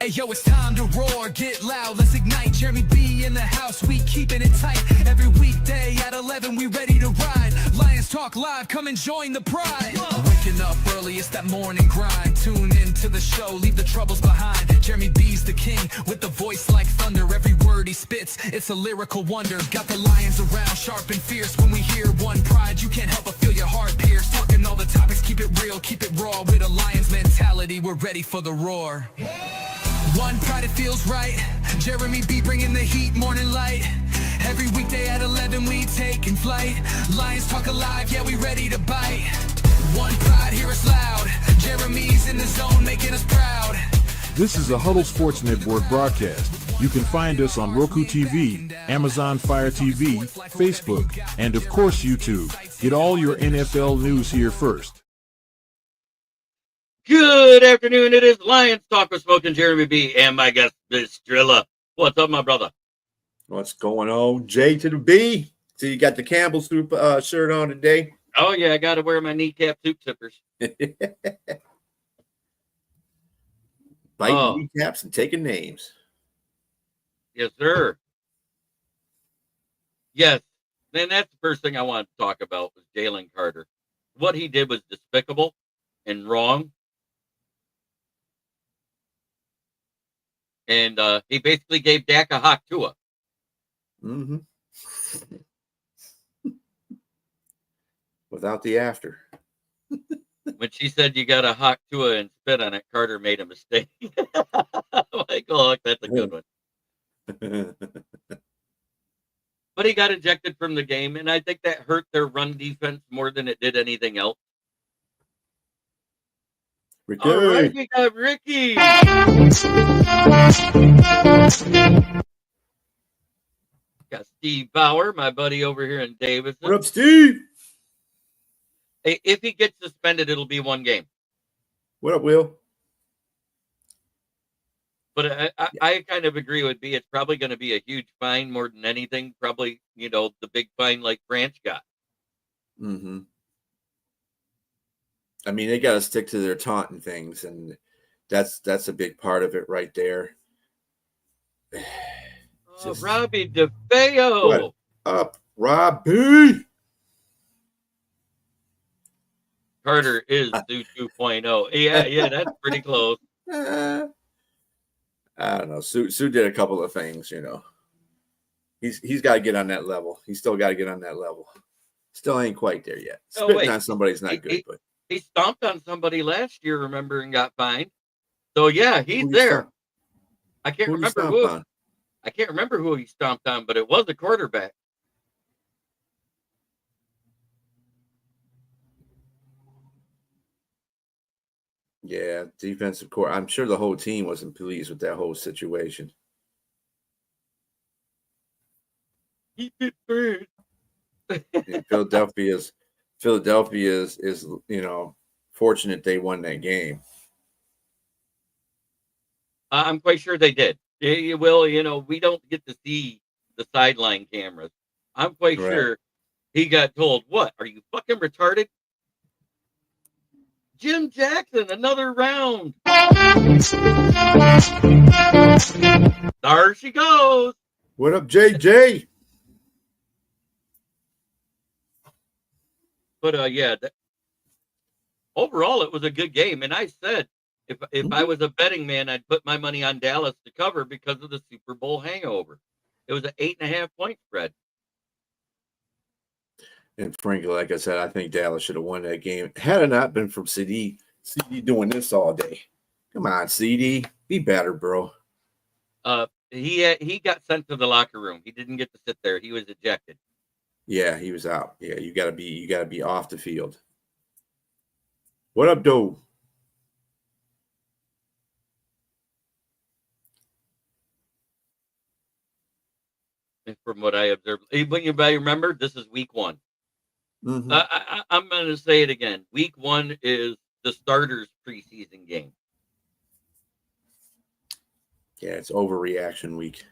Hey yo, it's time to roar, get loud, let's ignite. Jeremy B in the house, we keeping it tight. Every weekday at 11, we ready to ride. Lions Talk Live, come and join the pride. Waking up early, it's that morning grind. Tune in to the show, leave the troubles behind. Jeremy B's the king, with the voice like thunder. Every word he spits, it's a lyrical wonder. Got the lions around, sharp and fierce. When we hear one pride, you can't help but feel your heart pierce. Talking all the topics, keep it real, keep it raw. With a lion's mentality, we're ready for the roar. One pride, it feels right. Jeremy B bringing the heat, morning light. Every weekday at 11 we taking flight. Lions Talk Alive, yeah, we ready to bite. One pride, hear us loud. Jeremy's in the zone, making us proud. This is a Huddle Sports Network broadcast. You can find us on Roku TV, Amazon Fire TV, Facebook, and of course YouTube. Get all your NFL news here first. Good afternoon. It is Lions Talk with Smoking Jeremy B and my guest, BStrilla. What's up, my brother? What's going on? J to the B. So you got the Campbell soup shirt on today? Oh, yeah, I got to wear my kneecap soup zippers. Biting kneecaps and taking names. Yes, sir. Yes. And that's the first thing I wanted to talk about was Jalen Carter. What he did was despicable and wrong. And he basically gave Dak a hawk to her. Mm-hmm. Without the after. When she said you got a hawk to her and spit on it, Carter made a mistake. Michael, that's a good one. But he got ejected from the game, and I think that hurt their run defense more than it did anything else. Ricky. All right, we got Ricky. Got Steve Bauer, my buddy over here in Davidson. What up, Steve? Hey, if he gets suspended, it'll be one game. What up, Will? But I kind of agree with B. It's probably going to be a huge fine more than anything. Probably, the big fine like Branch got. Mm-hmm. I mean, they got to stick to their taunting things, and that's a big part of it right there. Robbie DeFeo. What up, Robbie? Carter is Sue 2.0. Yeah, that's pretty close. I don't know. Sue did a couple of things, He's got to get on that level. He's still got to get on that level. Still ain't quite there yet. Spitting on somebody's not good, but he stomped on somebody last year, remember, and got fined. So yeah, he's there. I can't remember who. I can't remember who he stomped on, but it was a quarterback. Yeah, defensive core. I'm sure the whole team wasn't pleased with that whole situation. Keep it bird. Philadelphia is fortunate they won that game. I'm quite sure they did. Well, we don't get to see the sideline cameras. I'm quite sure he got told, "What? Are you fucking retarded?" Jim Jackson, another round. There she goes. What up, JJ? But overall, it was a good game. And I said, if I was a betting man, I'd put my money on Dallas to cover because of the Super Bowl hangover. It was an 8.5 point spread. And frankly, like I said, I think Dallas should have won that game. Had it not been from CD doing this all day. Come on, CD, be better, bro. He got sent to the locker room. He didn't get to sit there. He was ejected. Yeah, he was out. Yeah, you gotta be off the field. What up, Doe? And from what I observed, anybody remember? This is week 1. Mm-hmm. I'm going to say it again. Week 1 is the starters' preseason game. Yeah, it's overreaction week.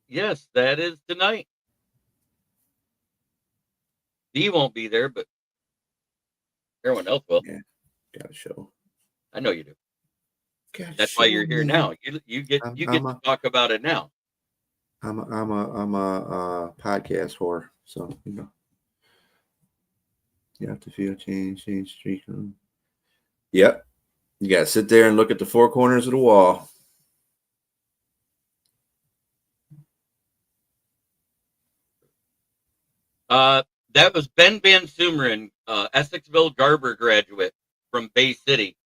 Yes, that is tonight. D won't be there, but everyone else will. Yeah. Got a show. I know you do. That's why you're here now. You get to talk about it now. I'm a podcast whore, so you have to feel change streak. Yep, you got to sit there and look at the four corners of the wall. That was Ben Van Sumeren, Essexville Garber graduate from Bay City.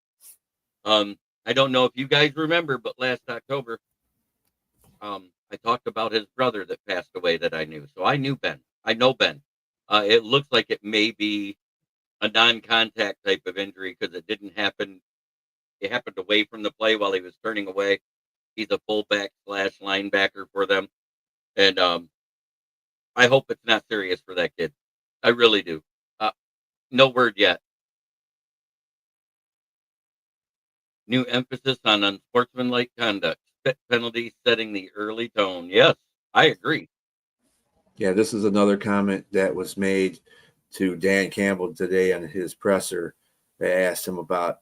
I don't know if you guys remember, but last October, I talked about his brother that passed away that I knew. So I knew Ben. I know Ben. It looks like it may be a non-contact type of injury because it didn't happen. It happened away from the play while he was turning away. He's a fullback / linebacker for them. And I hope it's not serious for that kid. I really do. No word yet. New emphasis on unsportsmanlike conduct. Spit penalty setting the early tone. Yes, I agree. Yeah, this is another comment that was made to Dan Campbell today on his presser. They asked him about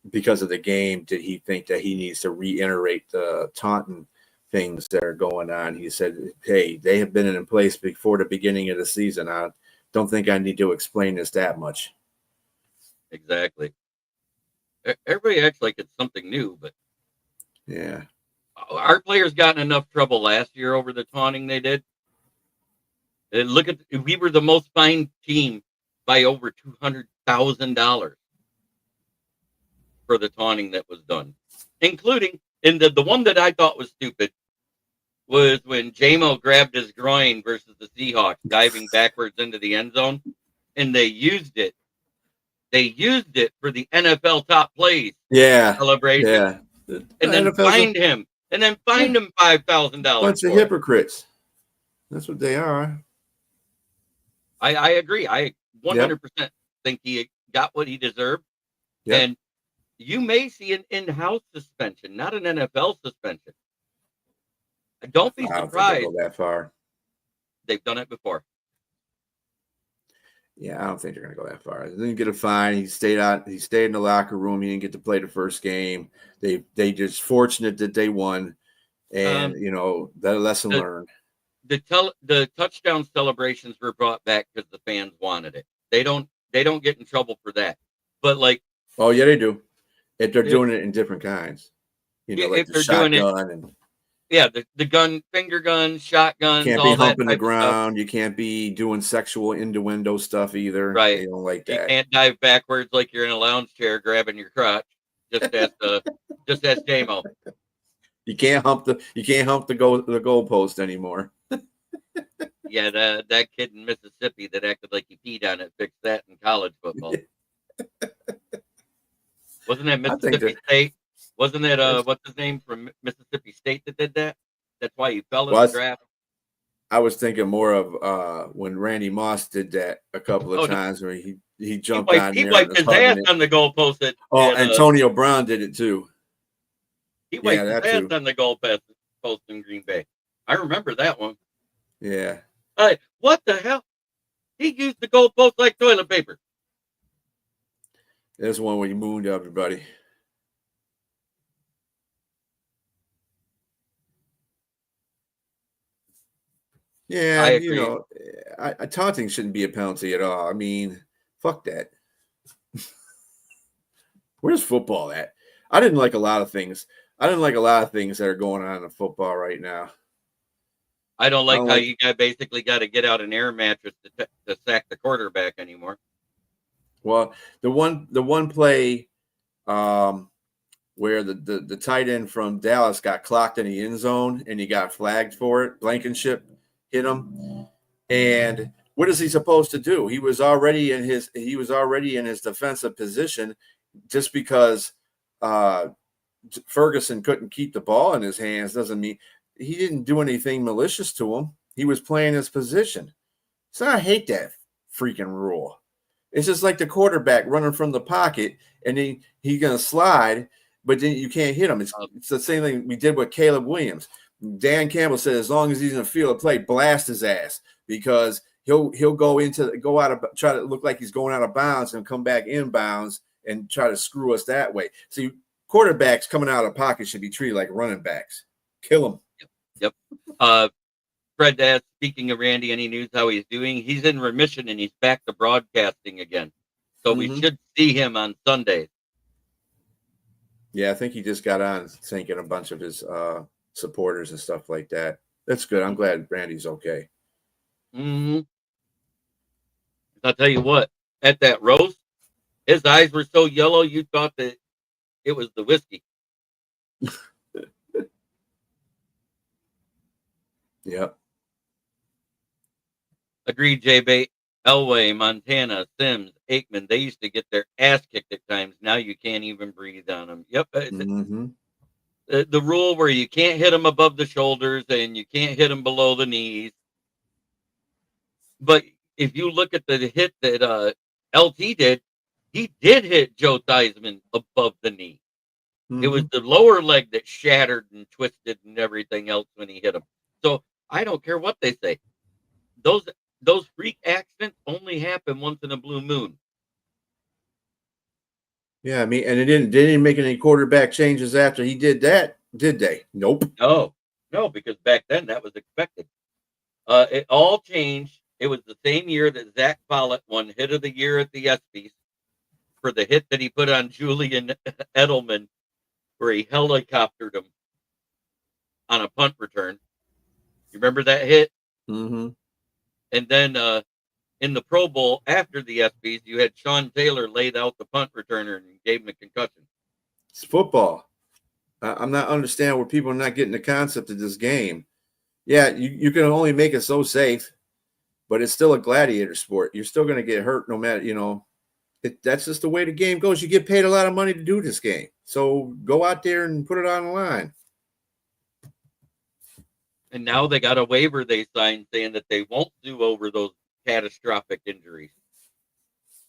because of the game, did he think that he needs to reiterate the taunting things that are going on? He said, hey, they have been in place before the beginning of the season. I don't think I need to explain this that much. Exactly. Everybody acts like it's something new, but yeah, our players got in enough trouble last year over the taunting they did. And look at, we were the most fined team by over $200,000 for the taunting that was done, including in the one that I thought was stupid was when JMO grabbed his groin versus the Seahawks diving backwards into the end zone, and they used it. They used it for the NFL top plays celebration. Yeah. And then fined him. And then fined him $5,000. Bunch of hypocrites. That's what they are. I agree. I 100% think he got what he deserved. Yep. And you may see an in-house suspension, not an NFL suspension. Don't be surprised. I don't think they'll go that far. They've done it before. Yeah, I don't think they're going to go that far. They didn't get a fine. He stayed out. He stayed in the locker room. He didn't get to play the first game. They just fortunate that they won, and that lesson learned. The touchdown celebrations were brought back because the fans wanted it. They don't get in trouble for that. But oh yeah, they do. If they're doing it in different kinds, like the shotgun and. Yeah, the gun, finger guns, shotguns. You can't be humping the ground. You can't be doing sexual innuendo stuff either. Right. They don't like that. You can't dive backwards like you're in a lounge chair grabbing your crotch. Just ask JMO. You can't hump the goalpost anymore. Yeah, that kid in Mississippi that acted like he peed on it fixed that in college football. Wasn't that Mississippi State? Wasn't it what's his name from Mississippi State that did that? That's why he fell in the draft. I was thinking more of when Randy Moss did that a couple of times where he jumped on there. He wiped his ass on the goalpost. Antonio Brown did it too. He wiped his ass on the goalpost in Green Bay. I remember that one. Yeah. What the hell? He used the goalpost like toilet paper. There's one where you mooned everybody. Yeah, taunting shouldn't be a penalty at all. I mean, fuck that. Where's football at? I didn't like a lot of things. that are going on in football right now. I don't like how you basically got to get out an air mattress to sack the quarterback anymore. Well, the one play where the tight end from Dallas got clocked in the end zone and he got flagged for it. Blankenship hit him, and what is he supposed to do? He was already in his defensive position. Just because Ferguson couldn't keep the ball in his hands doesn't mean he didn't do anything malicious to him. He was playing his position. So I hate that freaking rule. It's just like the quarterback running from the pocket and he's going to slide, but then you can't hit him. It's the same thing we did with Caleb Williams. Dan Campbell said, as long as he's in the field of play, blast his ass, because he'll go out of, try to look like he's going out of bounds and come back inbounds and try to screw us that way. See, quarterbacks coming out of the pocket should be treated like running backs. Kill them. Yep. Fred asked, speaking of Randy, any news how he's doing? He's in remission and he's back to broadcasting again. So we should see him on Sundays. Yeah, I think he just got on thanking a bunch of his supporters and stuff like that. That's good. I'm glad Randy's okay. I'll tell you what, at that roast, his eyes were so yellow you thought that it was the whiskey. Yep. Agreed, J-Bait. Elway, Montana, Sims, Aikman, they used to get their ass kicked at times. Now you can't even breathe on them. Yep. The rule where you can't hit them above the shoulders and you can't hit them below the knees. But if you look at the hit that LT did, he did hit Joe Theismann above the knee. It was the lower leg that shattered and twisted and everything else when he hit him. So I don't care what they say. Those freak accidents only happen once in a blue moon. Yeah, I mean, and they didn't make any quarterback changes after he did that, did they? Nope. No, because back then that was expected. It all changed. It was the same year that Zach Follett won Hit of the Year at the ESPYs for the hit that he put on Julian Edelman, where he helicoptered him on a punt return. You remember that hit? And then in the Pro Bowl after the ESPYs, you had Sean Taylor laid out the punt returner and gave him a concussion. It's football. I'm not understanding where people are not getting the concept of this game. Yeah, you can only make it so safe, but it's still a gladiator sport. You're still going to get hurt no matter, that's just the way the game goes. You get paid a lot of money to do this game. So go out there and put it on the line. And now they got a waiver they signed saying that they won't sue over those catastrophic injuries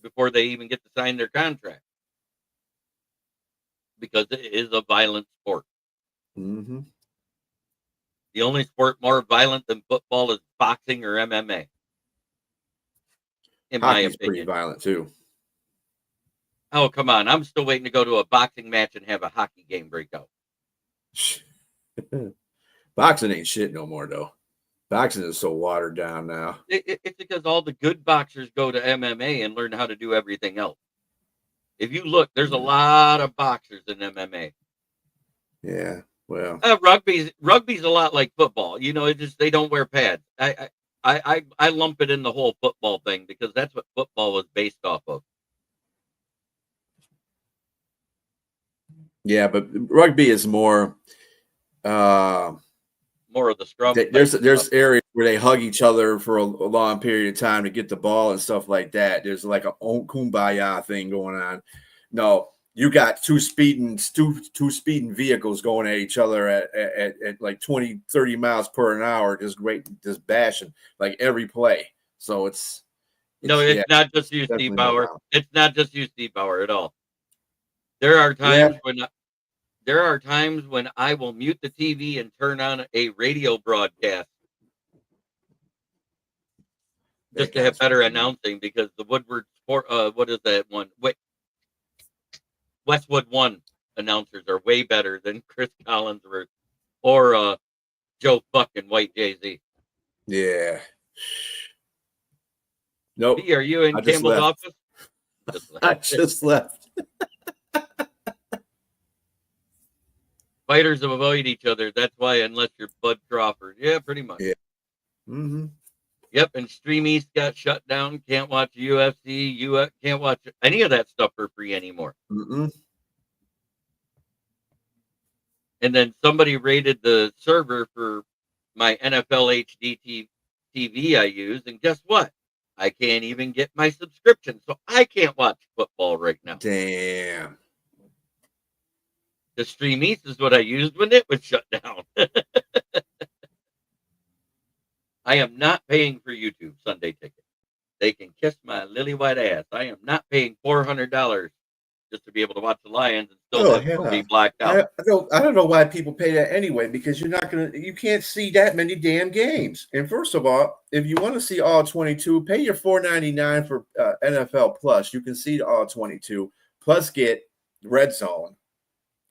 before they even get to sign their contract, because it is a violent sport. The only sport more violent than football is boxing or MMA. In my opinion, pretty violent too. Oh, come on. I'm still waiting to go to a boxing match and have a hockey game break out. Boxing ain't shit no more, though. Boxing is so watered down now. It's because all the good boxers go to MMA and learn how to do everything else. If you look, there's a lot of boxers in MMA. Yeah, well, rugby's a lot like football. It's just they don't wear pads. I lump it in the whole football thing because that's what football was based off of. Yeah, but rugby is more of the scrum. There's areas where they hug each other for a long period of time to get the ball and stuff like that. There's like a kumbaya thing going on. No, you got two speeding vehicles going at each other at like 20, 30 miles per hour, just bashing like every play. So it's not just you, Steve Bauer. It's not just you, Steve Bauer, at all. There are times when I will mute the TV and turn on a radio broadcast just to have better announcing, because the Woodward Sport, what is that one? Westwood One announcers are way better than Chris Collinsworth or Joe fucking White Jay-Z. Yeah. Nope. B, are you in Campbell's office? I just left. Fighters avoid each other. That's why, unless you're Bud Crawford. Yeah, pretty much. Yeah. Yep, and Stream East got shut down. Can't watch UFC. Can't watch any of that stuff for free anymore. And then somebody raided the server for my NFL HD TV I use, and guess what? I can't even get my subscription, so I can't watch football right now. Damn. The Stream East is what I used when it was shut down. I am not paying for YouTube Sunday ticket. They can kiss my lily white ass. I am not paying $400 just to be able to watch the Lions and still be blacked out. I don't know why people pay that anyway, because you can't see that many damn games. And first of all, if you want to see all 22, pay your $4.99 for NFL Plus. You can see all 22. plus get Red Zone.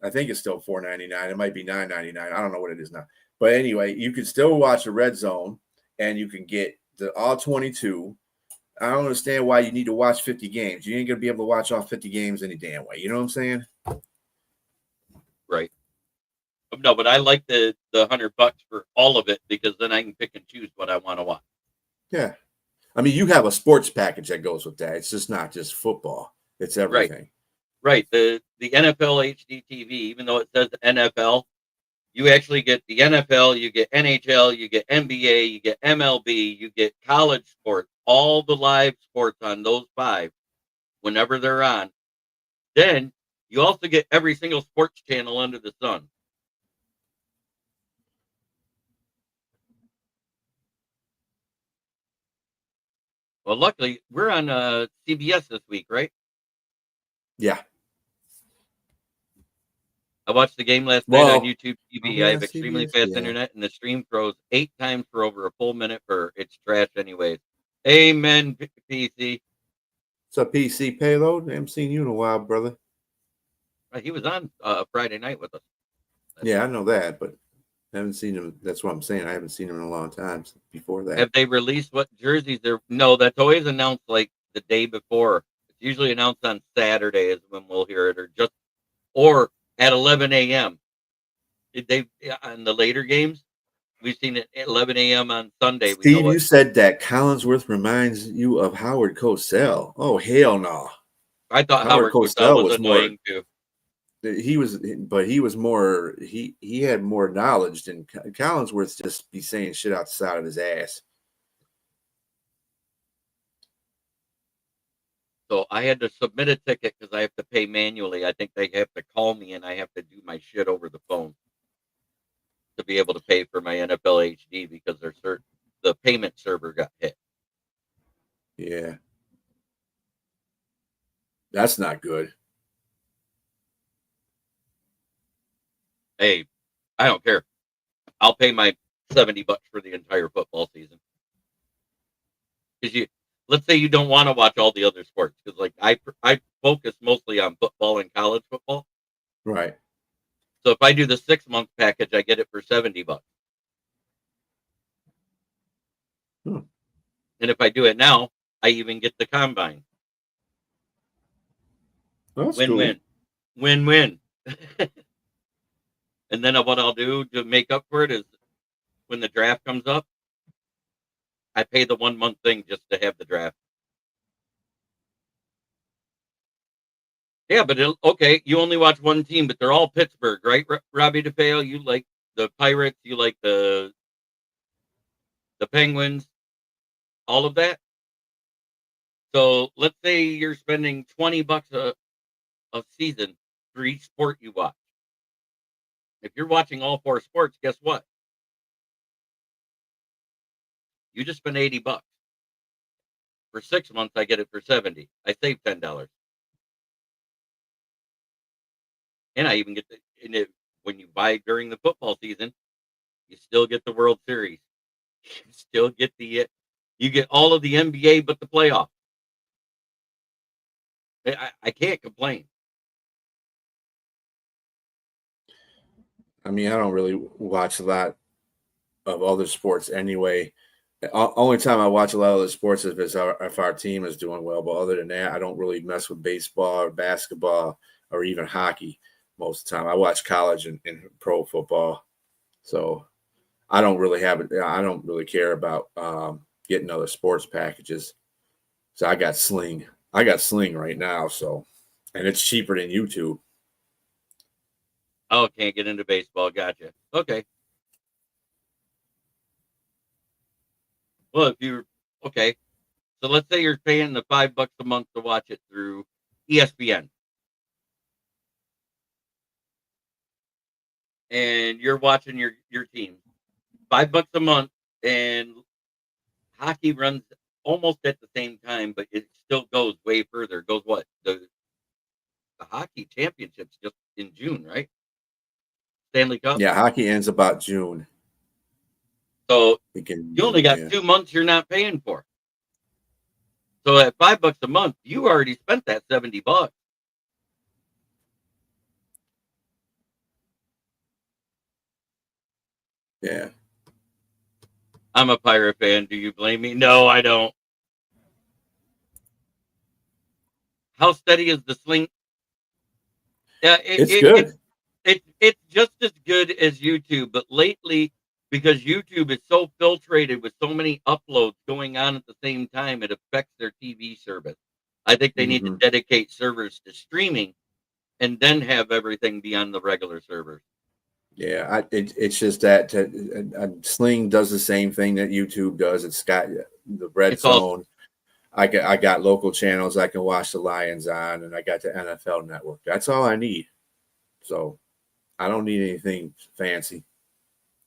I think it's still $4.99. It might be $9.99. I don't know what it is now. But anyway, you can still watch the Red Zone, and you can get the all 22. I don't understand why you need to watch 50 games. You ain't going to be able to watch all 50 games any damn way. You know what I'm saying? Right. No, but I like the $100 for all of it because then I can pick and choose what I want to watch. Yeah. I mean, you have a sports package that goes with that. It's just not just football. It's everything. Right. The NFL HD TV, even though it says NFL, you actually get the NFL, you get NHL, you get NBA, you get MLB, you get college sports, all the live sports on those 5 whenever they're on. Then you also get every single sports channel under the sun. Well, luckily, we're on CBS this week, right? Yeah. I watched the game last night on YouTube TV. I have extremely fast internet, and the stream throws 8 times for over a full minute for its trash anyways. Amen, PC. What's up, PC Payload? I haven't seen you in a while, brother. He was on Friday night with us. Yeah, I know that, but I haven't seen him. That's what I'm saying. I haven't seen him in a long time before that. Have they released what jerseys they're? No, that's always announced like the day before. It's usually announced on Saturday is when we'll hear it, or at 11 a.m. Did they on the later games? We've seen it at 11 a.m. on Sunday. Steve, you said that Collinsworth reminds you of Howard Cosell. Oh, hell no. I thought Howard Cosell was annoying too. He was more, he had more knowledge than Collinsworth. Just be saying shit out the side of his ass. So I had to submit a ticket because I have to pay manually. I think they have to call me and I have to do my shit over the phone to be able to pay for my NFL HD because the payment server got hit. Yeah. That's not good. Hey, I don't care. I'll pay my $70 for the entire football season. Because let's say you don't want to watch all the other sports, because like I focus mostly on football and college football. Right. So if I do the 6-month package, I get it for $70. And if I do it now, I even get the combine. Win-win. Cool. Win-win. And then what I'll do to make up for it is when the draft comes up, I pay the 1-month thing just to have the draft. Yeah, but okay, you only watch one team, but they're all Pittsburgh, right? Robbie DeFeo, you like the Pirates, you like the Penguins, all of that. So let's say you're spending $20 a season for each sport you watch. If you're watching all 4 sports, guess what? You just spent $80. For 6 months, I get it for $70. I save $10. And I even get when you buy during the football season, you still get the World Series. You still get you get all of the NBA but the playoff. I can't complain. I mean, I don't really watch a lot of other sports anyway. The only time I watch a lot of other sports is if our team is doing well. But other than that, I don't really mess with baseball or basketball or even hockey most of the time. I watch college and pro football. So I don't really care about getting other sports packages. So I got Sling. Right now. So, and it's cheaper than YouTube. Oh, can't get into baseball. Gotcha. Okay. Well, okay. So let's say you're paying the $5 a month to watch it through ESPN. And you're watching your team. $5 a month, and hockey runs almost at the same time, but it still goes way further. It goes what? The hockey championships just in June, right? Stanley Cup? Yeah, hockey ends about June. So you only got 2 months you're not paying for. So at $5 a month, you already spent that $70. Yeah. I'm a Pirate fan. Do you blame me? No, I don't. How steady is the sling? Yeah, It's good. it's just as good as YouTube, but lately, because YouTube is so filtrated with so many uploads going on at the same time, it affects their TV service. I think they need to dedicate servers to streaming and then have everything be on the regular servers. Yeah, it's just that Sling does the same thing that YouTube does. It's got the red zone. I got local channels I can watch the Lions on, and I got the NFL Network. That's all I need. So I don't need anything fancy.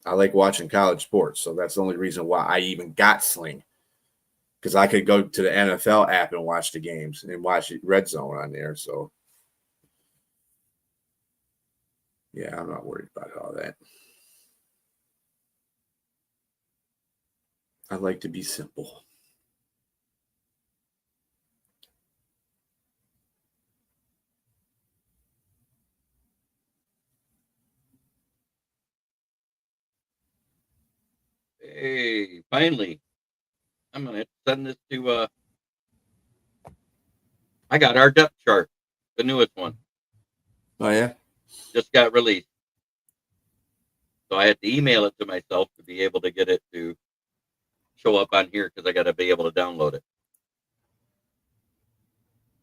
I like watching college sports, so that's the only reason why I even got Sling, because I could go to the NFL app and watch the games and watch Red Zone on there. So yeah, I'm not worried about all that. I like to be simple. Hey, finally, I'm gonna send this to. I got our depth chart, the newest one. Oh yeah, just got released. So I had to email it to myself to be able to get it to show up on here because I got to be able to download it.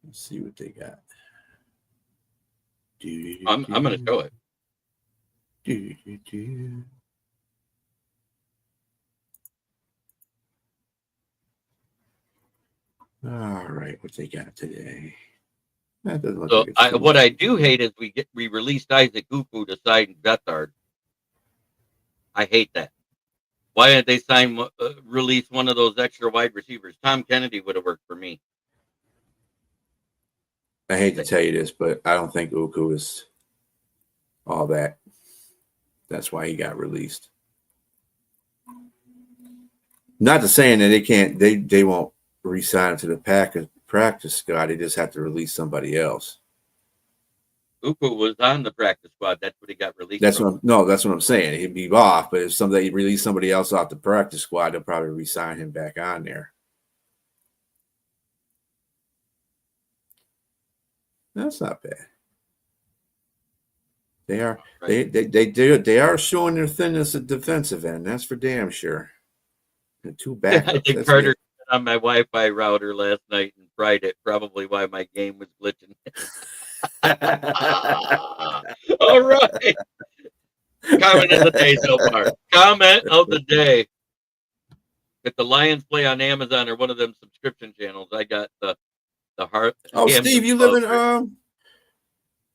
Let's see what they got. I'm going to show it. All right, what they got today? That doesn't look So like what I do hate is we released Isaac Upu to sign Bethard. I hate that. Why didn't they release one of those extra wide receivers? Tom Kennedy would have worked for me. I hate to tell you this, but I don't think Uku is all that. That's why he got released. Not to saying that they can't, they won't re-sign him to the practice squad. They just have to release somebody else. Uku was on the practice squad. That's what he got released. That's what I'm saying. He'd be off, but if somebody release somebody else off the practice squad, they'll probably re-sign him back on there. That's not bad. They are they are showing their thinness at defensive end. That's for damn sure. And two backups. I think Carter on my Wi-Fi router last night and fried it. Probably why my game was glitching. All right. Comment of the day so far. Comment of the day. If the Lions play on Amazon or one of them subscription channels, I got the heart. Oh, Steve, you live in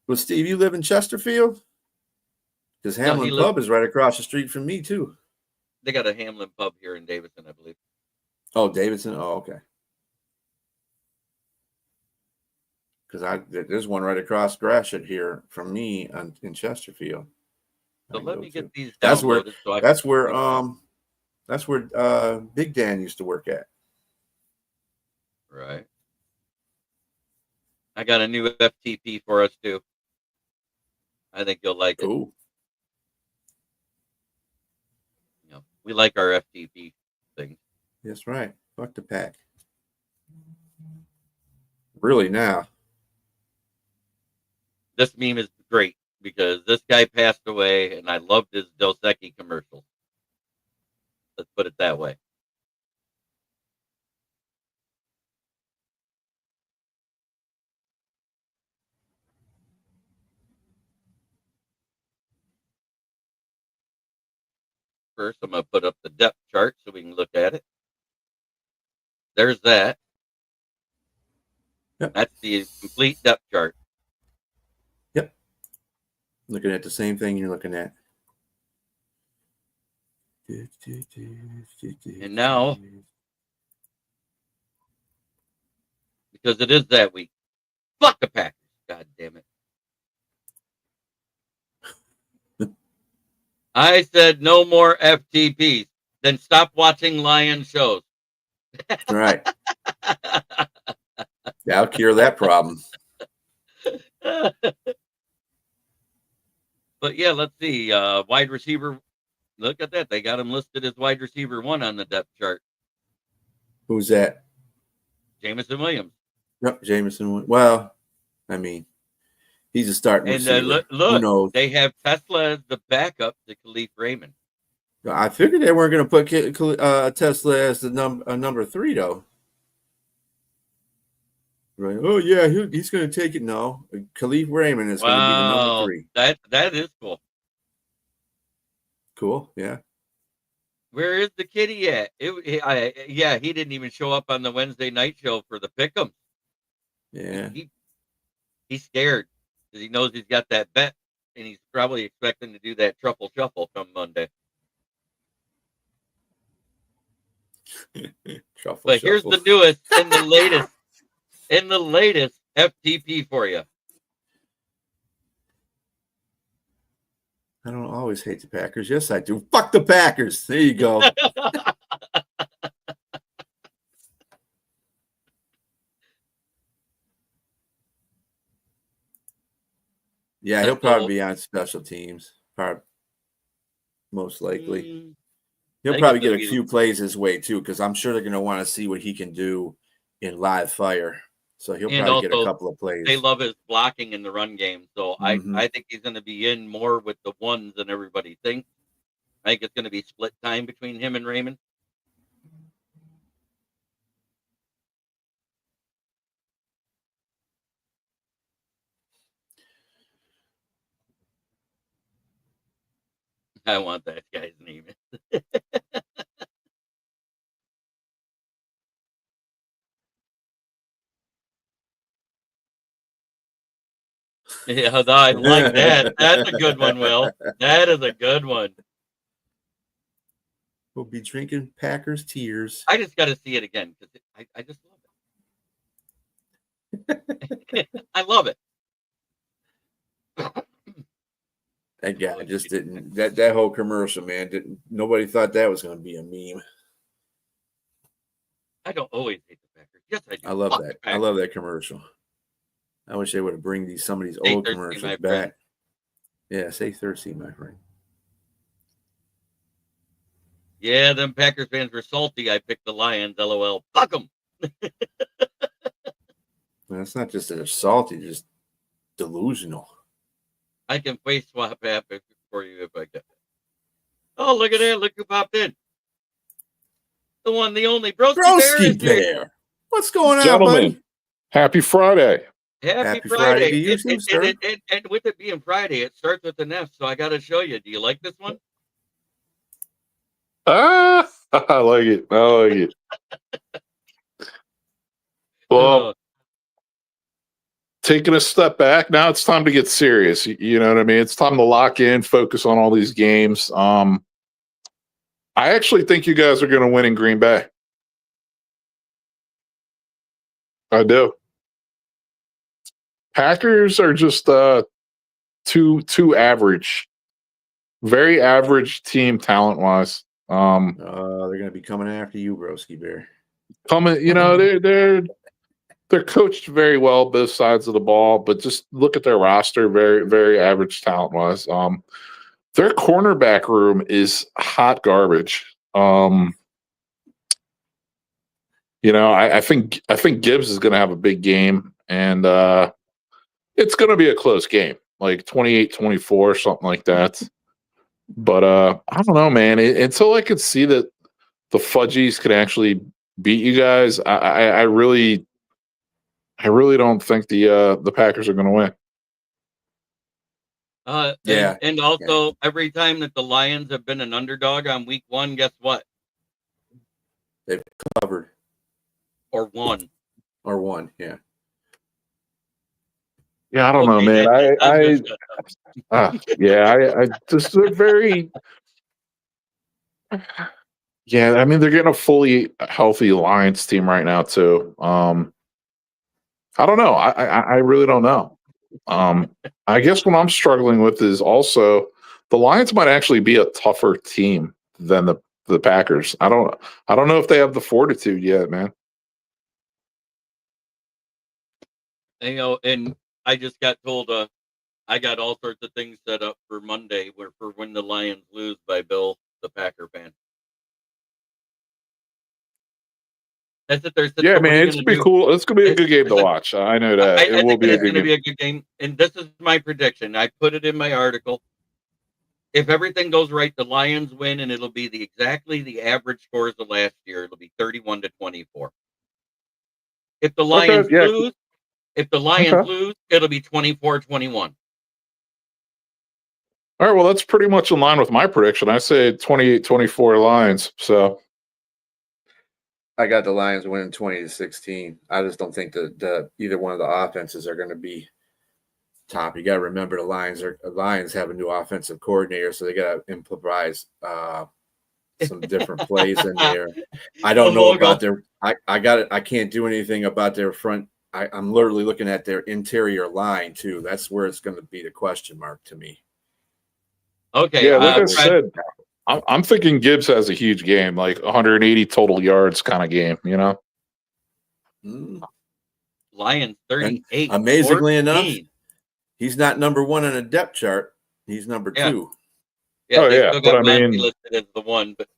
well, Steve, you live in Chesterfield? Because Hamlin Pub is right across the street from me too. They got a Hamlin Pub here in Davidson, I believe. Oh, Davidson. Oh, okay. Because there's one right across Gratiot here from me in Chesterfield. So let me get these that's downloaded. That's where Big Dan used to work at. Right. I got a new FTP for us too. I think you'll like it. Cool. You know, we like our FTP things. That's right. Fuck the pack. Really now. This meme is great because this guy passed away and I loved his Dos Equis commercials. Let's put it that way. First, I'm going to put up the depth chart so we can look at it. There's that. Yep. That's the complete depth chart. Yep. Looking at the same thing you're looking at. And now, because it is that week, fuck the Packers. God damn it. I said no more FTPs. Then stop watching Lion shows. All right. That'll cure that problem. But yeah, let's see. Wide receiver Look at that. They got him listed as wide receiver 1 on the depth chart. Who's that? Jamison Williams. Yep, Jameson. Well, I mean, he's a starting And receiver. Who look, knows? they have Tesla as the backup to Khalif Raymond. I figured they weren't going to put Tesla as the number 3, though. Right? Oh yeah, he's going to take it. No, Khalif Raymond is going to be the number 3. That is cool. Cool, yeah. Where is the kitty at? He didn't even show up on the Wednesday night show for the pick'em. Yeah, he's scared because he knows he's got that bet, and he's probably expecting to do that truffle shuffle come Monday. But here's the newest and the latest FTP for you. I don't always hate the Packers. Yes, I do. Fuck the Packers. There you go. Yeah, he'll probably be on special teams. Probably, most likely. He'll probably get a few plays his way, too, because I'm sure they're going to want to see what he can do in live fire. So he'll probably get a couple of plays. They love his blocking in the run game. So I think he's going to be in more with the ones than everybody thinks. I think it's going to be split time between him and Raymond. I want that guy's name. Yeah, I like that. That's a good one, Will. That is a good one. We'll be drinking Packers tears. I just got to see it again because I just love it. I love it. That guy just didn't. That whole commercial, man. Nobody thought that was going to be a meme. I don't always hate the Packers. Yes, I do. I love that. I love that commercial. I wish they would have bring some of these old commercials back. Yeah, say thirsty, my friend. Yeah, them Packers fans were salty. I picked the Lions. LOL. Fuck them. Well, it's not just that they're salty, just delusional. I can face swap app for you if I get it. Oh, look at that. Look who popped in. The one, the only Broski Bear. What's going on, gentlemen? Buddy? Happy Friday. Happy Friday. To you too, sir. And with it being Friday, it starts with an F, so I got to show you. Do you like this one? I like it. I like it. Well, taking a step back, now it's time to get serious. You know what I mean? It's time to lock in, focus on all these games. I actually think you guys are going to win in Green Bay. I do. Packers are just too average. Very average team talent-wise. They're going to be coming after you, Broski Bear. They're coached very well both sides of the ball, but just look at their roster, very, very average talent-wise. Their cornerback room is hot garbage. I think Gibbs is going to have a big game, and it's going to be a close game, like 28-24, something like that. But I don't know, man. Until I could see that the Fudgies could actually beat you guys, I really don't think the Packers are going to win. And also, every time that the Lions have been an underdog on week 1, guess what? They've covered. Or won. Yeah, I don't know, man. I just a very. Yeah, I mean they're getting a fully healthy Lions team right now too. I don't know. I really don't know. I guess what I'm struggling with is also the Lions might actually be a tougher team than the Packers. I don't know if they have the fortitude yet, man. And I just got told I got all sorts of things set up for Monday for when the Lions lose by Bill. the Packer fan. That's it. There's Yeah, man, it's gonna be cool. It's gonna be a good game to watch. I know that it will be a good game. Be a good game, and this is my prediction. I put it in my article. If everything goes right, the Lions win, and it'll be exactly the average scores of last year. It'll be 31-24. If the Lions lose, it'll be 24-21. All right, well, that's pretty much in line with my prediction. I say 28-24 Lions. So I got the Lions winning 20-16. I just don't think that either one of the offenses are going to be top. You got to remember the Lions have a new offensive coordinator, so they got to improvise some different plays in there. I don't know about their. I got it. I can't do anything about their front. I'm literally looking at their interior line too. That's where it's going to be the question mark to me. Okay. Yeah, like I said, I'm thinking Gibbs has a huge game, like 180 total yards kind of game, you know? Lions 38. And amazingly 14. enough, he's not number one on a depth chart. He's number two. Yeah, still got listed as the one, but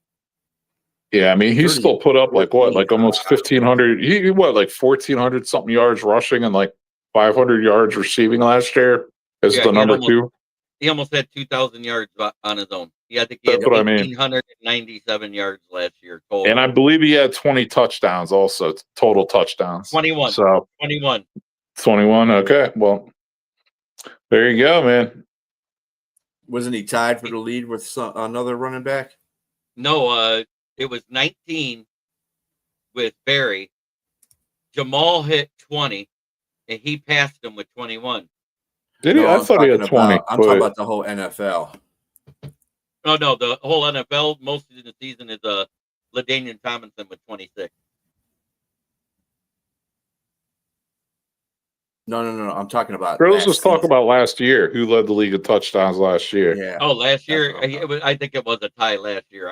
yeah, I mean, he's still put up like almost 1,500. He like 1,400 something yards rushing and like 500 yards receiving last year as the number two. He almost had 2,000 yards on his own. He had 1,897 yards last year total. And I believe he had 20 touchdowns also, total touchdowns. 21. So 21. 21. Okay, well, there you go, man. Wasn't he tied for the lead with another running back? No, it was 19 with Barry. Jamal hit 20, and he passed him with 21. Did he? I thought he had 20. I'm talking about the whole NFL. No, the whole NFL, most of the season is LaDainian Tomlinson with 26. No. I'm talking about. Let's just talk about last year. Who led the league of touchdowns last year? Yeah. Oh, last year, I think it was a tie last year.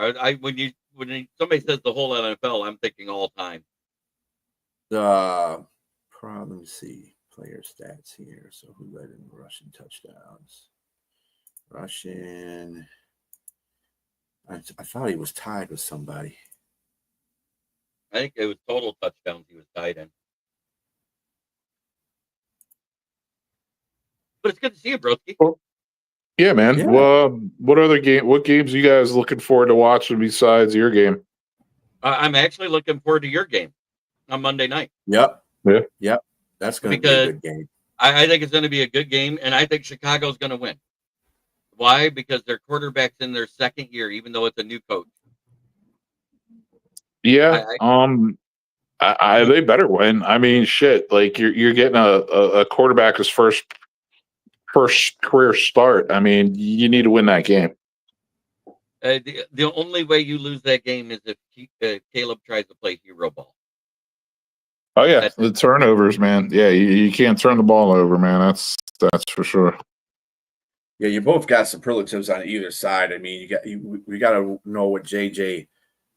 When somebody says the whole NFL, I'm thinking all time. Let me see player stats here. So who led in rushing touchdowns? Rushing. I thought he was tied with somebody. I think it was total touchdowns he was tied in. But it's good to see you, broski. Yeah, man. Yeah. Well, what games are you guys looking forward to watching besides your game? I'm actually looking forward to your game on Monday night. Yep. Yeah. Yep. That's going to be a good game. I think it's going to be a good game, and I think Chicago's going to win. Why? Because their quarterback's in their second year, even though it's a new coach. Yeah. They better win. I mean, shit. Like you're getting a quarterback his first career start. I mean, you need to win that game. The only way you lose that game is if Caleb tries to play hero ball. Oh yeah, the turnovers, man. Yeah, you can't turn the ball over, man. That's for sure. Yeah, you both got superlatives on either side. I mean, we got to know what JJ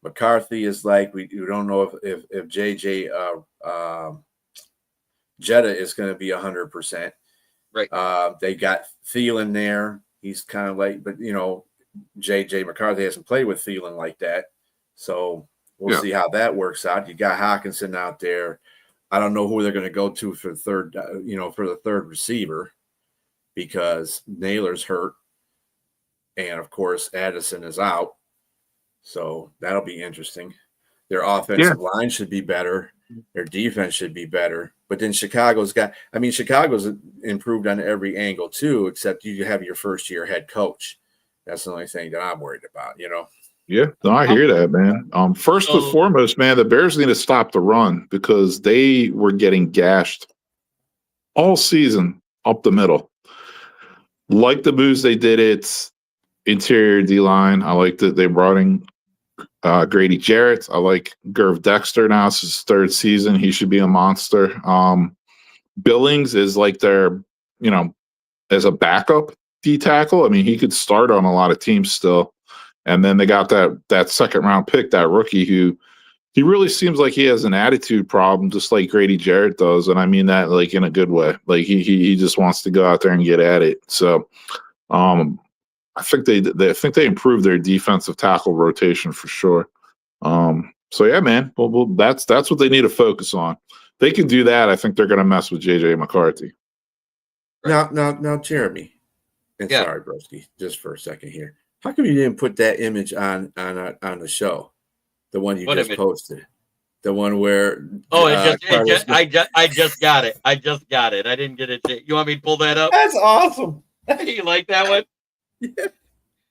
McCarthy is like. We don't know if JJ Jetta is going to be 100%. Right. They got Thielen there. He's kind of like, but JJ McCarthy hasn't played with Thielen like that, so we'll see how that works out. You got Hawkinson out there. I don't know who they're going to go to for the third receiver, because Naylor's hurt, and of course Addison is out, so that'll be interesting. Their offensive line should be better. Their defense should be better. But then Chicago's improved on every angle too, except you have your first year head coach. That's the only thing that I'm worried about, Yeah, no, I hear that, man. First and foremost, man, the Bears need to stop the run, because they were getting gashed all season up the middle. Like the moves they did, it's interior D-line. I like that they brought in Grady Jarrett. I like Gerv Dexter now. It's his third season. He should be a monster. Billings is like their, as a backup D tackle. I mean, he could start on a lot of teams still. And then they got that second round pick, that rookie, who he really seems like he has an attitude problem, just like Grady Jarrett does. And I mean that like in a good way. Like he just wants to go out there and get at it. So I think they improved their defensive tackle rotation for sure. So yeah, man. Well, that's what they need to focus on. They can do that. I think they're going to mess with JJ McCarthy. Now, Jeremy. And sorry, Broski, just for a second here. How come you didn't put that image on the show? The one you just posted. The one where I just got it. I didn't get it. You want me to pull that up? That's awesome. You like that one? Yeah.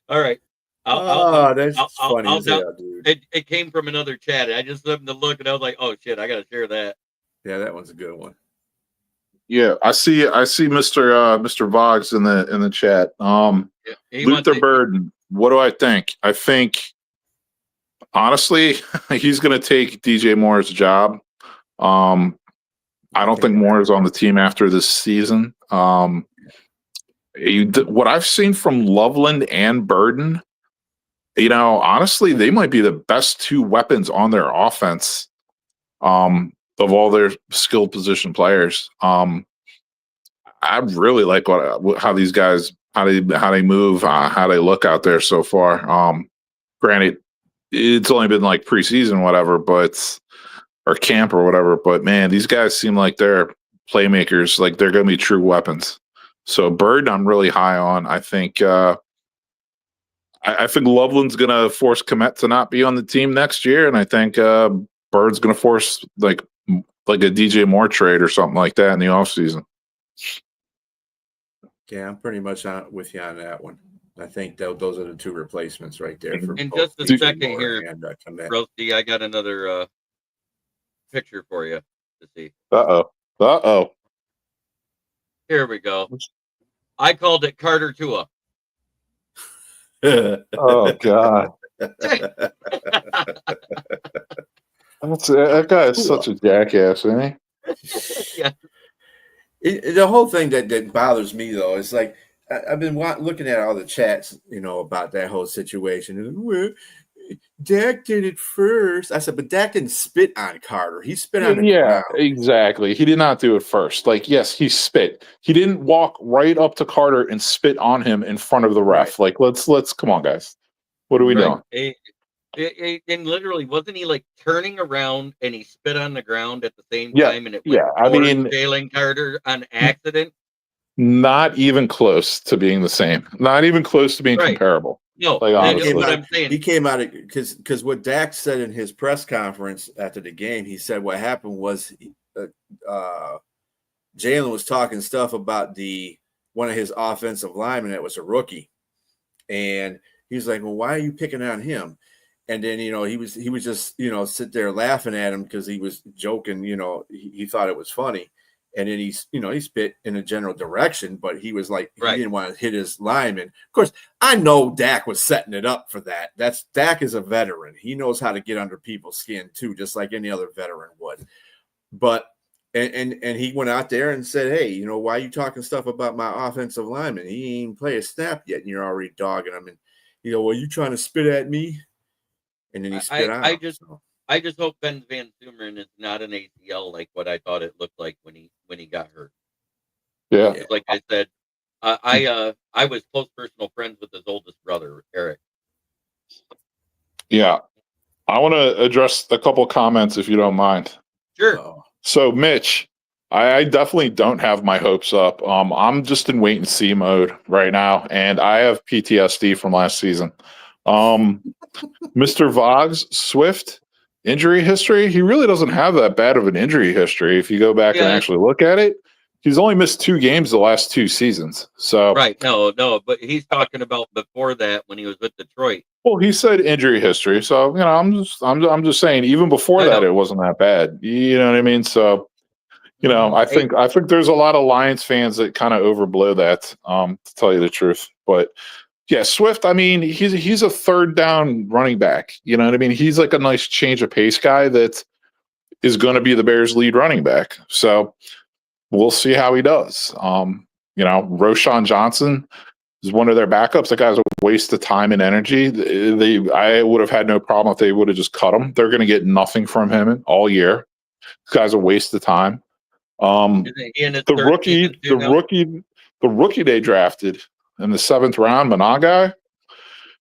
All right. That's funny as hell, dude. It came from another chat. I just happened to look and I was like, oh shit, I gotta share that. Yeah, that one's a good one. Yeah, I see Mr. Voggs in the chat. Luther Burden. What do I think? I think honestly, he's going to take DJ Moore's job. I don't think Moore is on the team after this season. What I've seen from Loveland and Burden, honestly, they might be the best two weapons on their offense of all their skilled position players. I really like how these guys how they move, how they look out there so far. Granted, it's only been like preseason, whatever, or camp or whatever. But man, these guys seem like they're playmakers. Like they're going to be true weapons. So Bird, I'm really high on. I think I think Loveland's going to force Komet to not be on the team next year, and I think Bird's going to force like a DJ Moore trade or something like that in the offseason. Yeah, I'm pretty much with you on that one. I think those are the two replacements right there. In just a second here, Roasty, I got another picture for you to see. Uh-oh. Here we go. I called it Carter Tua. Oh, God. That guy is such a jackass, isn't he? Yeah. The whole thing that bothers me, though, is like I've been looking at all the chats, about that whole situation. Well, Dak did it first. I said, but Dak didn't spit on Carter. He spit on the ground. Exactly. He did not do it first. Like, yes, he spit. He didn't walk right up to Carter and spit on him in front of the ref. Right. Like, let's come on, guys. What are we doing? And literally, wasn't he like turning around and he spit on the ground at the same time? And it was Jalen Carter on accident. Not even close to being the same. Not even close to being comparable. No, like, honestly. what I'm saying. He came out because what Dak said in his press conference after the game, he said what happened was Jalen was talking stuff about one of his offensive linemen that was a rookie, and he was like, "Well, why are you picking on him?" And then, he was just, sit there laughing at him because he was joking, he thought it was funny. And then he spit in a general direction, but he was like, he didn't want to hit his lineman. Of course, I know Dak was setting it up for that. Dak is a veteran. He knows how to get under people's skin too, just like any other veteran would. But, and he went out there and said, hey, why are you talking stuff about my offensive lineman? He ain't even play a snap yet. And you're already dogging him. And, well, you trying to spit at me? And then he spit out. I just hope Ben Van Sumeren is not an ACL like what I thought it looked like when he got hurt. Yeah. Like I said, I was close personal friends with his oldest brother, Eric. Yeah. I want to address a couple comments if you don't mind. Sure. So Mitch, I definitely don't have my hopes up. I'm just in wait and see mode right now, and I have PTSD from last season. Mr. Voggs, Swift, injury history, he really doesn't have that bad of an injury history. If you go back and actually look at it, he's only missed 2 games the last 2 seasons. So no, but he's talking about before that when he was with Detroit. Well, he said injury history, so I'm just saying even before that it wasn't that bad. You know what I mean? So I think there's a lot of Lions fans that kind of overblow that, to tell you the truth, but. Yeah, Swift, I mean, he's a third down running back. You know what I mean? He's like a nice change of pace guy that is going to be the Bears' lead running back. So we'll see how he does. Roschon Johnson is one of their backups. That guy's a waste of time and energy. I would have had no problem if they would have just cut him. They're going to get nothing from him all year. This guy's a waste of time. The rookie they drafted, in the 7th round, Monagai,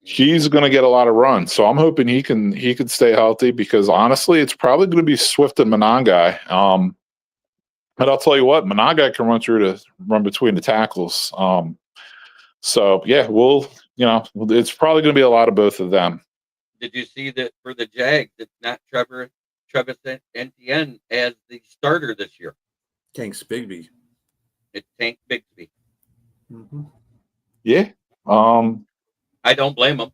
he's going to get a lot of runs. So I'm hoping he can stay healthy, because honestly, it's probably going to be Swift and Monagai. And I'll tell you what, Monagai can run between the tackles. So yeah, it's probably going to be a lot of both of them. Did you see that for the Jags, it's not Travis Etienne as the starter this year? Tank Bigsby. It's Tank Bigsby. Mm-hmm. Yeah. I don't blame him.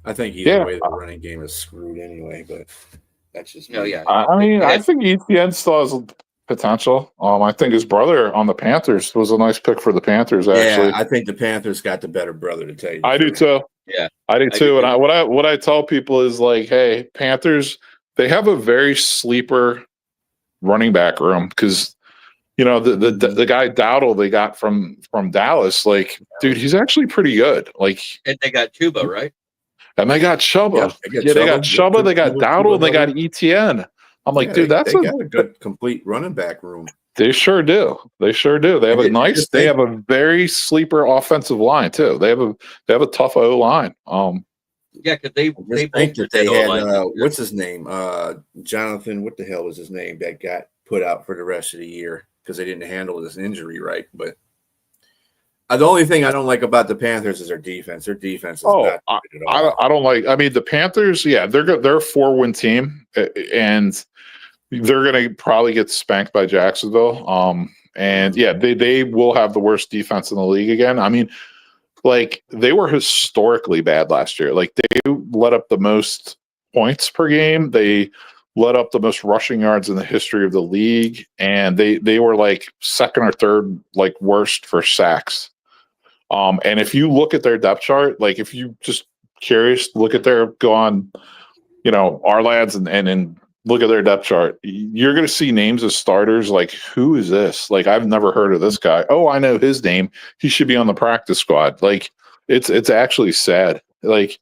I think either way the running game is screwed anyway, but that's just me. No, yeah. I mean, I think Etienne still has potential. I think his brother on the Panthers was a nice pick for the Panthers. Actually, I think the Panthers got the better brother, to tell you. I do too. Yeah, I do too. And what I tell people is like, hey, Panthers, they have a very sleeper running back room, because the guy Dowdle they got from Dallas, like, dude, he's actually pretty good. Like, and they got Chuba, right? And they got Chuba. They got Chuba. They got Dowdle. They got Etienne. I'm like, dude, that's they got a good complete running back room. They sure do. They sure do. They have a nice. They have a very sleeper offensive line too. They have a tough O line. Yeah, because they think that they had what's his name? Jonathan. What the hell was his name that got put out for the rest of the year because they didn't handle his injury right? But the only thing I don't like about the Panthers is their defense. Their defense is not good at all. I don't like. I mean, the Panthers. Yeah, they're a 4-win team, and they're going to probably get spanked by Jacksonville. And yeah, they will have the worst defense in the league again. I mean, like, they were historically bad last year. Like, they let up the most points per game. They let up the most rushing yards in the history of the league, and they were like second or third, like, worst for sacks. And if you look at their depth chart, like, if you just curious, look at go on, our lads and look at their depth chart, you're going to see names of starters. Like, who is this? Like, I've never heard of this guy. Oh, I know his name. He should be on the practice squad. Like, it's actually sad. Like,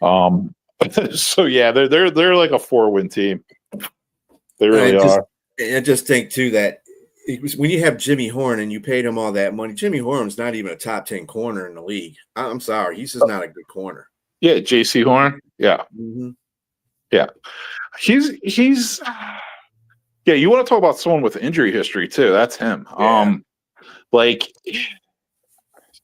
so yeah, they're like a 4-win team. They really are. I just think too that when you have Jimmy Horn and you paid him all that money, Jimmy Horn's not even a top 10 corner in the league. I'm sorry, he's just not a good corner. Yeah, J.C. Horn. Yeah, yeah. He's yeah. You want to talk about someone with injury history too? That's him. Yeah. Like,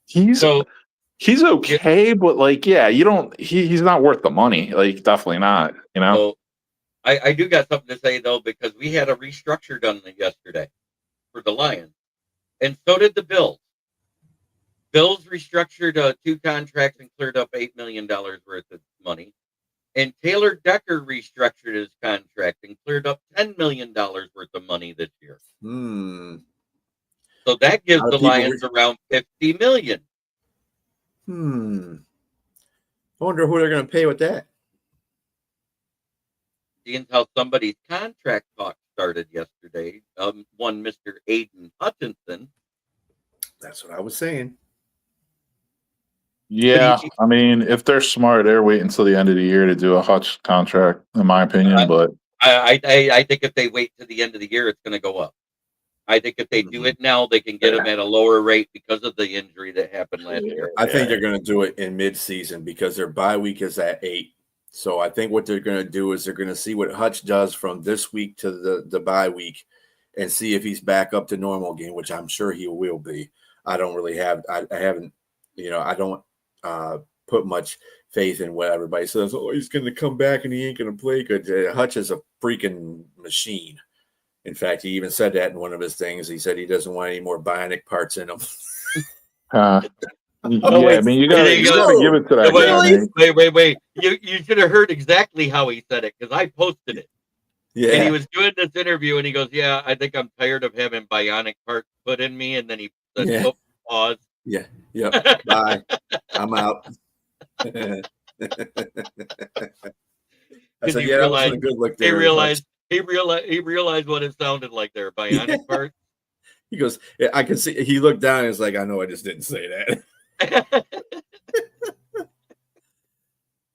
he's okay, but like, yeah, you don't. He's not worth the money. Like, definitely not. So I do got something to say though, because we had a restructure done yesterday for the Lions, and so did the Bills. Bills restructured 2 contracts and cleared up $8 million worth of money. And Taylor Decker restructured his contract and cleared up $10 million worth of money this year. So that gives the Lions around $50 million. I wonder who they're going to pay with that. Seeing how somebody's contract talk started yesterday, one Mr. Aiden Hutchinson. That's what I was saying. Yeah, I mean, if they're smart, they're waiting until the end of the year to do a Hutch contract, in my opinion. But I think if they wait to the end of the year, it's going to go up. I think if they do it now, they can get him at a lower rate because of the injury that happened last year. I think they're going to do it in mid-season because their bye week is at 8. So I think what they're going to do is they're going to see what Hutch does from this week to the bye week and see if he's back up to normal again, which I'm sure he will be. I don't really have – I haven't – I don't put much faith in what everybody says. Oh, he's going to come back and he ain't going to play good. Hutch is a freaking machine. In fact, he even said that in one of his things. He said he doesn't want any more bionic parts in him. I mean, you got to give it to that guy. Wait. You should have heard exactly how he said it, because I posted it. Yeah. And he was doing this interview, and he goes, "Yeah, I think I'm tired of having bionic parts put in me." And then he said, "Oh, pause." Yeah. Bye. I'm out. I said, yeah, that was a good look there. He realized what it sounded like there, bionic parts. He goes, I can see. He looked down and was like, I know I just didn't say that.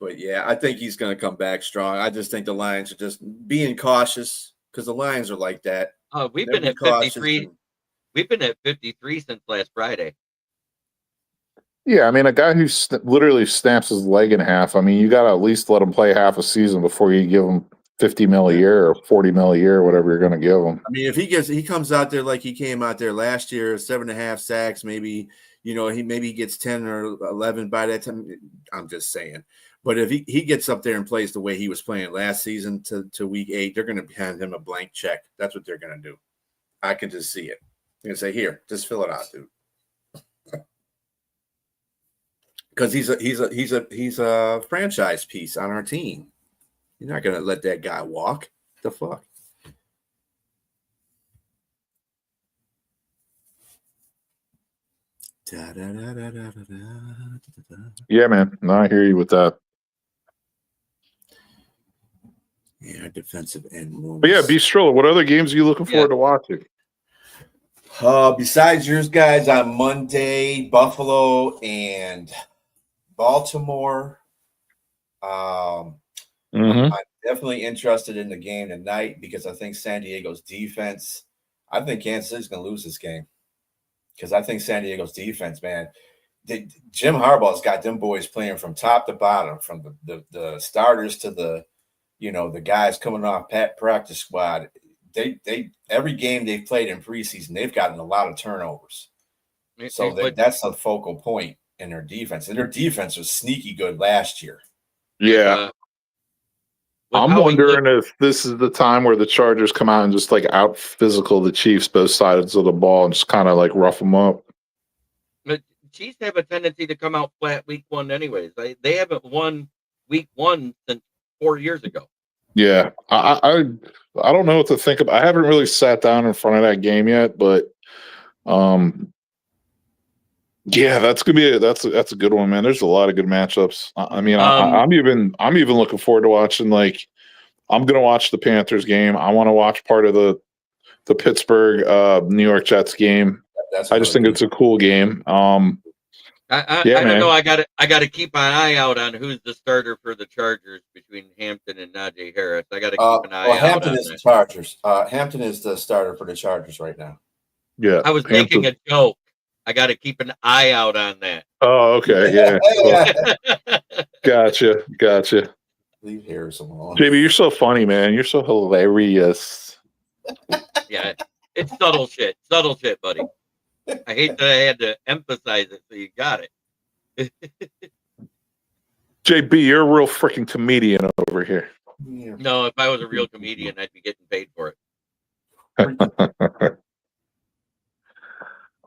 But yeah, I think he's going to come back strong. I just think the Lions are just being cautious because the Lions are like that. We've been at 53. We've been at 53 since last Friday. Yeah, I mean, a guy who literally snaps his leg in half. I mean, you got to at least let him play half a season before you give him 50 mil a year or 40 mil a year, whatever you're going to give him. I mean, if he comes out there like he came out there last year, 7.5 sacks, maybe he gets 10 or 11 by that time. I'm just saying. But if he gets up there and plays the way he was playing last season to week 8, they're going to hand him a blank check. That's what they're going to do. I can just see it. They're going to say, "Here, just fill it out, dude." Because he's a franchise piece on our team. You're not gonna let that guy walk. The fuck? Yeah, man. No, I hear you with that. Yeah, defensive end moves. But yeah, BStrilla, what other games are you looking forward to watching? Besides yours guys on Monday, Buffalo and Baltimore. I'm definitely interested in the game tonight because I think San Diego's defense. I think Kansas City's going to lose this game because I think San Diego's defense, man. Jim Harbaugh's got them boys playing from top to bottom, from the starters to the guys coming off practice squad. They every game they've played in preseason, they've gotten a lot of turnovers. So that's a focal point in their defense. And their defense was sneaky good last year. Yeah. I'm wondering if this is the time where the Chargers come out and just like out physical the Chiefs both sides of the ball and just kind of like rough them up. But Chiefs have a tendency to come out flat week 1 anyways. They haven't won week 1 since 4 years ago. Yeah. I don't know what to think about. I haven't really sat down in front of that game yet, but yeah, that's a good one, man. There's a lot of good matchups. I mean, I'm even looking forward to watching. Like, I'm gonna watch the Panthers game. I want to watch part of the Pittsburgh New York Jets game. I just think it's a cool game. I don't know. I got to keep an eye out on who's the starter for the Chargers between Hampton and Najee Harris. I got to keep an eye out. Hampton is the Chargers. Hampton is the starter for the Chargers right now. Yeah, I was making a joke. I got to keep an eye out on that. Oh, okay. Yeah. Gotcha. Leave Harris alone. JB, you're so funny, man. You're so hilarious. Yeah, it's subtle shit, buddy. I hate that I had to emphasize it, so you got it. JB, you're a real freaking comedian over here. Yeah. No, if I was a real comedian, I'd be getting paid for it.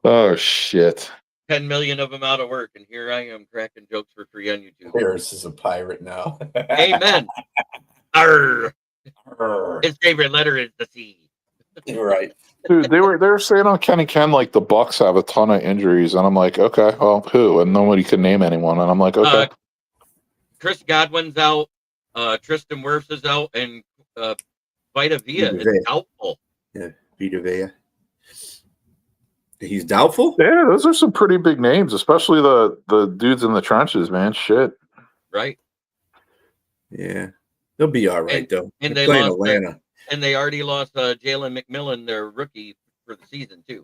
Oh, shit. 10 million of them out of work, and here I am cracking jokes for free on YouTube. Harris is a pirate now. Amen. Arr. His favorite letter is the C. You're right. Dude, they were saying on Kenny Ken like the Bucks have a ton of injuries, and I'm like, okay, well, who? And nobody could name anyone, and I'm like, okay. Chris Godwin's out, Tristan Wirfs is out, and Vita Vea is doubtful. Yeah, Vita Vea. He's doubtful? Yeah, those are some pretty big names, especially the dudes in the trenches, man. Shit. Right. Yeah. They'll be all right, though. And They're they playing lost Atlanta. And they already lost Jalen McMillan, their rookie, for the season, too.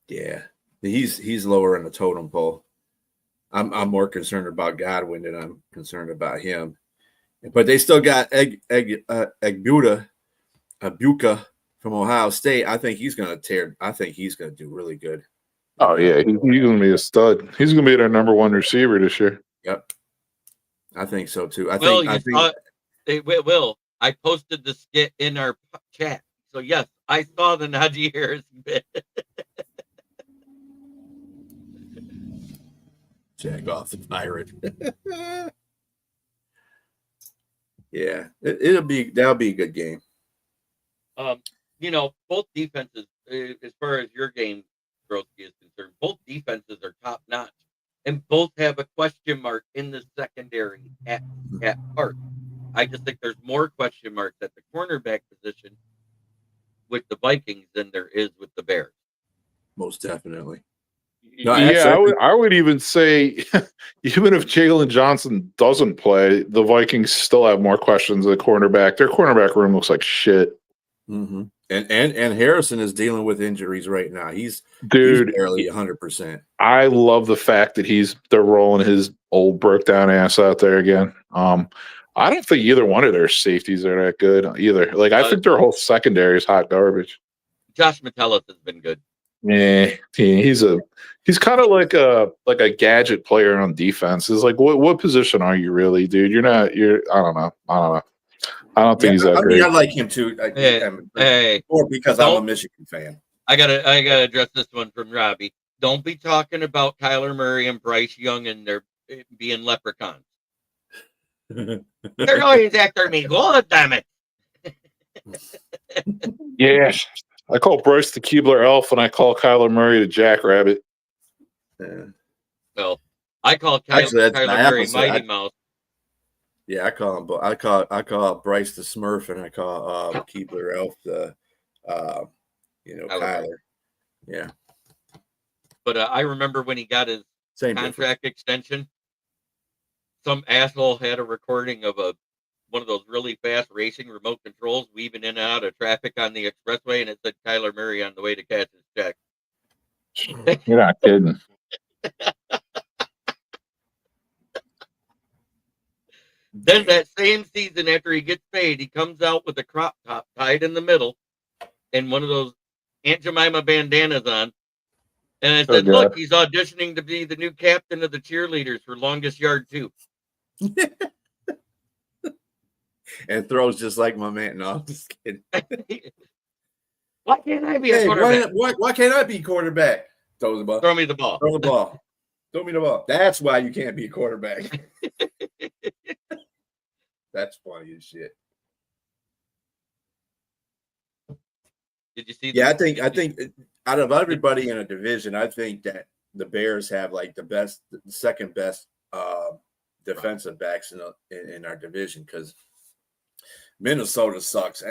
Yeah. He's lower in the totem pole. I'm more concerned about Godwin than I'm concerned about him. But they still got Abuka from Ohio State. I think he's going to do really good. Oh, yeah. He's going to be a stud. He's going to be their number 1 receiver this year. Yep. I think so, too. Will, I posted the skit in our chat. So, yes, I saw the Najee Harris bit. Jag off the pirate. Yeah, that'll be a good game. Both defenses, as far as your game, Broski, is concerned, both defenses are top notch, and both have a question mark in the secondary at part. I just think there's more question marks at the cornerback position with the Vikings than there is with the Bears. Most definitely. No, yeah, I would even say, even if Jalen Johnson doesn't play, the Vikings still have more questions at cornerback. Their cornerback room looks like shit. Mm-hmm. And Harrison is dealing with injuries right now. He's barely 100%. I love the fact that they're rolling his old broke down ass out there again. I don't think either one of their safeties are that good either. Like I think their whole secondary is hot garbage. Josh Metellus has been good. Yeah, he's kind of like a gadget player on defense. It's like what position are you really, dude? I don't know. I don't think he's that great. I like him too. Or because I'm a Michigan fan. I gotta address this one from Robbie. Don't be talking about Kyler Murray and Bryce Young and they're being leprechauns. They're always after me. God damn it. Yeah. I call Bryce the Keebler elf and I call Kyler Murray the jackrabbit. Yeah. Well, I call Kyler Murray Mighty Mouse. Yeah, I call Bryce the Smurf and I call Keebler elf the Kyler. Yeah. But I remember when he got his contract extension, some asshole had a recording of one of those really fast racing remote controls weaving in and out of traffic on the expressway, and it said Kyler Murray on the way to catch his check. You're not kidding. Then that same season, after he gets paid, he comes out with a crop top tied in the middle and one of those Aunt Jemima bandanas on. And I said, look, he's auditioning to be the new captain of the cheerleaders for longest yard too. And throws just like my man. No, I'm just kidding. Why can't I be a quarterback? Why can't I be quarterback? Throw the ball. Throw me the ball. Throw the ball. Throw me the ball. That's why you can't be a quarterback. That's funny as shit. Did you see? Yeah, I think out of everybody in a division, I think that the Bears have like the second best defensive backs in our division because Minnesota sucks.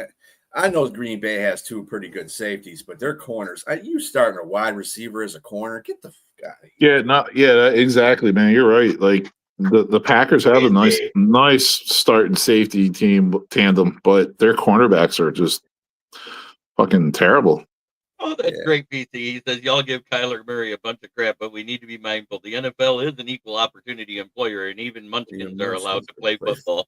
I know Green Bay has two pretty good safeties, but their corners. You starting a wide receiver as a corner? Get the fuck out of Yeah, here. exactly, man. You're right. Like the Packers have a nice starting safety team tandem, but their cornerbacks are just fucking terrible. Oh, that's great, PC. He says, y'all give Kyler Murray a bunch of crap, but we need to be mindful. The NFL is an equal opportunity employer, and even munchkins are allowed to play football.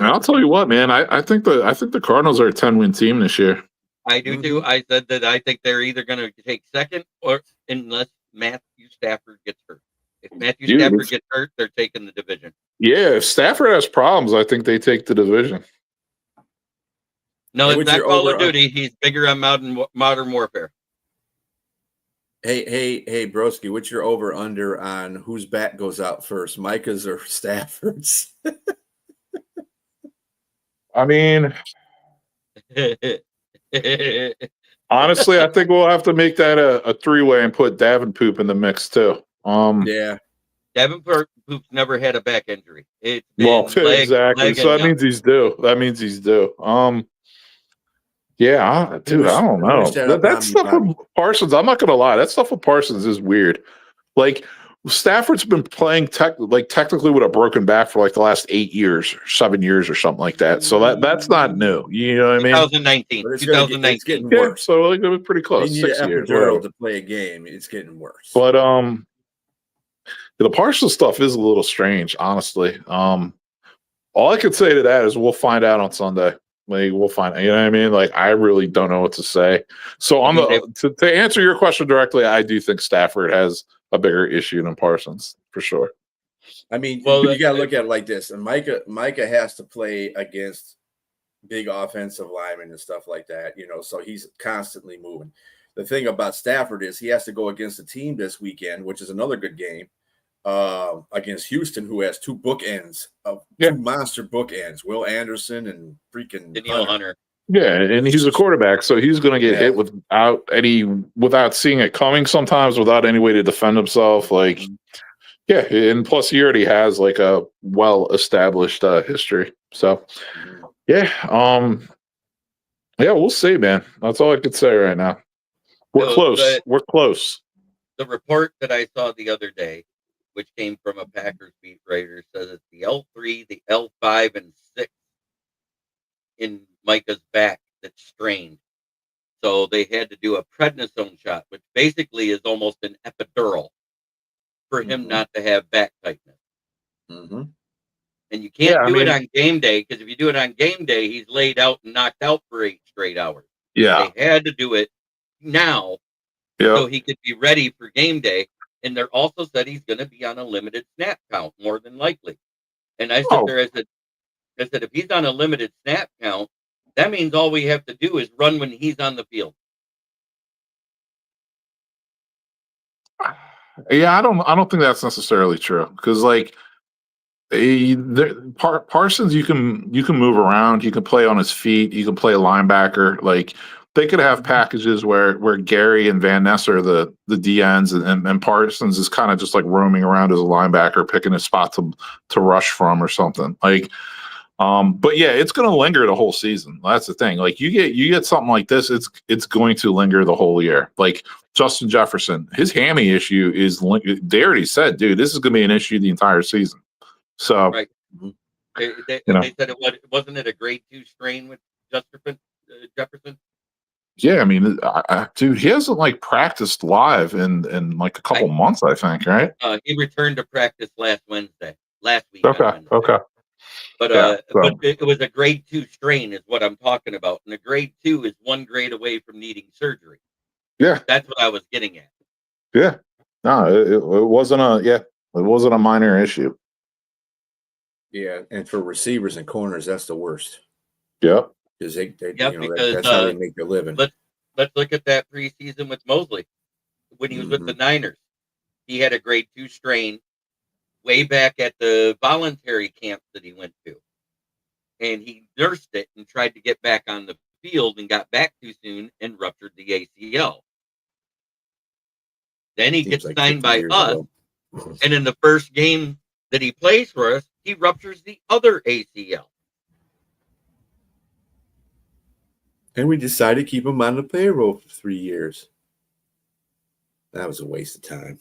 I'll tell you what, man. I think the Cardinals are a 10-win team this year. I do too. I said that I think they're either going to take second or unless Matthew Stafford gets hurt. If Matthew Stafford gets hurt, they're taking the division. Yeah, if Stafford has problems, I think they take the division. No, it's not Call of Duty. He's bigger on modern warfare. Hey, broski, what's your over under on whose bat goes out first, Micah's or Stafford's? I mean, honestly, I think we'll have to make that a three-way and put Davenport in the mix too. Yeah. Davenport never had a back injury. Exactly. So that means he's due. Yeah, dude, I don't know. That stuff with Parsons, I'm not gonna lie. That stuff with Parsons is weird. Like Stafford's been playing technically with a broken back for like the last 8 years, 7 years, or something like that. So that's not new. You know what I mean? 2019. It's getting worse. So like it was pretty close. You need 6 years to play a game. It's getting worse. But the Parsons stuff is a little strange, honestly. All I could say to that is we'll find out on Sunday. Like we'll find, you know what I mean? Like I really don't know what to say. So to answer your question directly, I do think Stafford has a bigger issue than Parsons for sure. I mean, you got to look at it like this. And Micah has to play against big offensive linemen and stuff like that, so he's constantly moving. The thing about Stafford is he has to go against a team this weekend, which is another good game, against Houston, who has two monster bookends, Will Anderson and freaking Danielle Hunter. Yeah, and he's a quarterback, so he's going to get hit without seeing it coming sometimes, without any way to defend himself. Like, yeah, and plus he already has like a well-established history. So, yeah, we'll see, man. That's all I could say right now. We're close. We're close. The report that I saw the other day, which came from a Packers beat writer, says it's the L3, the L5, and 6 in Micah's back that's strained. So they had to do a prednisone shot, which basically is almost an epidural for him not to have back tightness. Mm-hmm. And you can't do it on game day, because if you do it on game day, he's laid out and knocked out for 8 straight hours. Yeah. They had to do it now so he could be ready for game day. And they're also said he's going to be on a limited snap count, more than likely. And I said there, I said, if he's on a limited snap count, that means all we have to do is run when he's on the field. Yeah, I don't think that's necessarily true, because like Parsons, you can move around, you can play on his feet, you can play a linebacker. Like they could have packages where Gary and Van Ness are the DNs, and Parsons is kind of just like roaming around as a linebacker, picking a spot to rush from or something. Like, but yeah, it's going to linger the whole season. That's the thing. Like you get something like this, it's going to linger the whole year. Like Justin Jefferson, his hammy issue is, they already said, dude, this is going to be an issue the entire season. So, right. They said wasn't it a grade 2 strain with Jefferson? Yeah, I mean, dude, he hasn't like practiced live in like a couple months, I think, right? He returned to practice last week. Okay. But but it was a grade 2 strain, is what I'm talking about, and a grade 2 is 1 grade away from needing surgery. Yeah, that's what I was getting at. Yeah, no, it wasn't a minor issue. Yeah, and for receivers and corners, that's the worst. Yep. Because they because that's how they make their living. Let's look at that preseason with Mosley when he was with the Niners. He had a grade 2 strain way back at the voluntary camp that he went to, and he nursed it and tried to get back on the field and got back too soon and ruptured the ACL. Then he gets signed by us, and in the first game that he plays for us, he ruptures the other ACL. And we decided to keep him on the payroll for 3 years. That was a waste of time.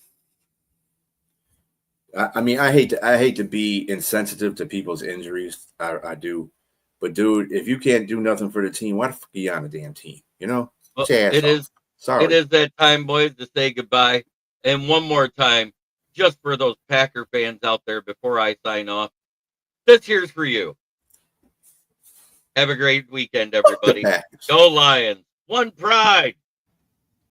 I mean, I hate to be insensitive to people's injuries. I do. But, dude, if you can't do nothing for the team, why the fuck are you on the damn team? You know? Well, it is that time, boys, to say goodbye. And one more time, just for those Packer fans out there before I sign off, this here's for you. Have a great weekend, everybody. Go Lions. One pride.